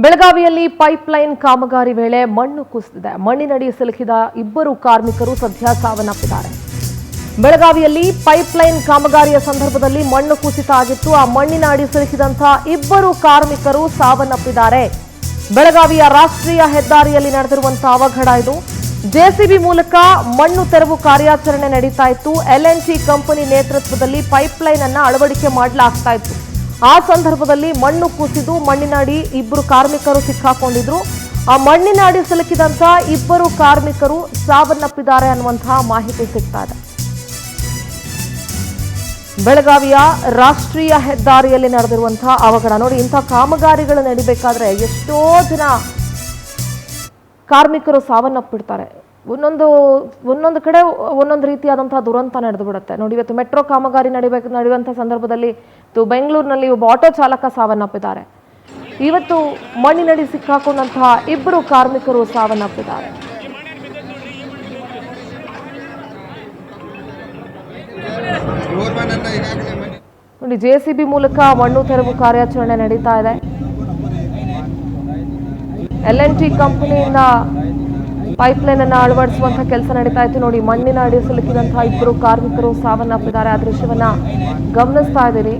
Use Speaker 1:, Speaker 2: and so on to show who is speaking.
Speaker 1: ಬೆಳಗಾವಿಯಲ್ಲಿ ಪೈಪ್ಲೈನ್ ಕಾಮಗಾರಿ ವೇಳೆ ಮಣ್ಣು ಕುಸಿದಿದೆ. ಮಣ್ಣಿನಡಿ ಸಿಲುಕಿದ ಇಬ್ಬರು ಕಾರ್ಮಿಕರು ಸದ್ಯ ಸಾವನ್ನಪ್ಪಿದ್ದಾರೆ. ಬೆಳಗಾವಿಯಲ್ಲಿ ಪೈಪ್ಲೈನ್ ಕಾಮಗಾರಿಯ ಸಂದರ್ಭದಲ್ಲಿ ಮಣ್ಣು ಕುಸಿತ ಆಗಿತ್ತು. ಆ ಮಣ್ಣಿನ ಅಡಿ ಸಿಲುಕಿದಂತಹ ಇಬ್ಬರು ಕಾರ್ಮಿಕರು ಸಾವನ್ನಪ್ಪಿದ್ದಾರೆ. ಬೆಳಗಾವಿಯ ರಾಷ್ಟ್ರೀಯ ಹೆದ್ದಾರಿಯಲ್ಲಿ ನಡೆದಿರುವಂತಹ ಅವಘಡ ಇದು. ಜೆಸಿಬಿ ಮೂಲಕ ಮಣ್ಣು ತೆರವು ಕಾರ್ಯಾಚರಣೆ ನಡೀತಾ ಇತ್ತು. L&T ಕಂಪನಿ ನೇತೃತ್ವದಲ್ಲಿ ಪೈಪ್ಲೈನ್ ಅನ್ನು ಅಳವಡಿಕೆ ಮಾಡಲಾಗ್ತಾ ಇತ್ತು. ಆ ಸಂದರ್ಭದಲ್ಲಿ ಮಣ್ಣು ಕುಸಿದು ಮಣ್ಣಿನ ಅಡಿ ಇಬ್ಬರು ಕಾರ್ಮಿಕರು ಸಿಕ್ಕಾಕೊಂಡಿದ್ರು. ಆ ಮಣ್ಣಿನ ಅಡಿ ಸಿಲುಕಿದಂತಹ ಇಬ್ಬರು ಕಾರ್ಮಿಕರು ಸಾವನ್ನಪ್ಪಿದ್ದಾರೆ ಅನ್ನುವಂತಹ ಮಾಹಿತಿ ಸಿಗ್ತಾ ಇದೆ. ಬೆಳಗಾವಿಯ ರಾಷ್ಟ್ರೀಯ ಹೆದ್ದಾರಿಯಲ್ಲಿ ನಡೆದಿರುವಂತಹ ಅವಘಡ ನೋಡಿ. ಇಂತಹ ಕಾಮಗಾರಿಗಳು ನಡಿಬೇಕಾದ್ರೆ ಎಷ್ಟೋ ಜನ ಕಾರ್ಮಿಕರು ಸಾವನ್ನಪ್ಪಿಡ್ತಾರೆ. ಒಂದೊಂದು ಕಡೆ ಒಂದೊಂದು ರೀತಿಯಾದಂತಹ ದುರಂತ ನಡೆದು ಬಿಡುತ್ತೆ ನೋಡಿ. ಇವತ್ತು ಮೆಟ್ರೋ ಕಾಮಗಾರಿ ನಡೆಯುವಂತಹ ಸಂದರ್ಭದಲ್ಲಿ ಬೆಂಗಳೂರಿನಲ್ಲಿ ಒಬ್ಬ ಆಟೋ ಚಾಲಕ ಸಾವನ್ನಪ್ಪಿದ್ದಾರೆ. ಇವತ್ತು ಮಣ್ಣಿನಡಿ ಸಿಕ್ಕಾಕೊಂಡಂತಹ ಇಬ್ಬರು ಕಾರ್ಮಿಕರು ಸಾವನ್ನಪ್ಪಿದ್ದಾರೆ. ನೋಡಿ, ಜೆಸಿಬಿ ಮೂಲಕ ಮಣ್ಣು ತೆರವು ಕಾರ್ಯಾಚರಣೆ ನಡೀತಾ ಇದೆ. L&T ಕಂಪನಿಯಿಂದ ಪೈಪ್ಲೈನ್ ಅನ್ನು ಅಳವಡಿಸುವಂತಹ ಕೆಲಸ ನಡೀತಾ ಇತ್ತು ನೋಡಿ. ಮಣ್ಣಿನ ಅಡಿ ಸಿಲುಕಿದಂತಹ ಇಬ್ಬರು ಕಾರ್ಮಿಕರು ಸಾವನ್ನಪ್ಪಿದ್ದಾರೆ. ಆ ದೃಶ್ಯವನ್ನ ಗಮನಿಸ್ತಾ ಇದ್ದೀರಿ.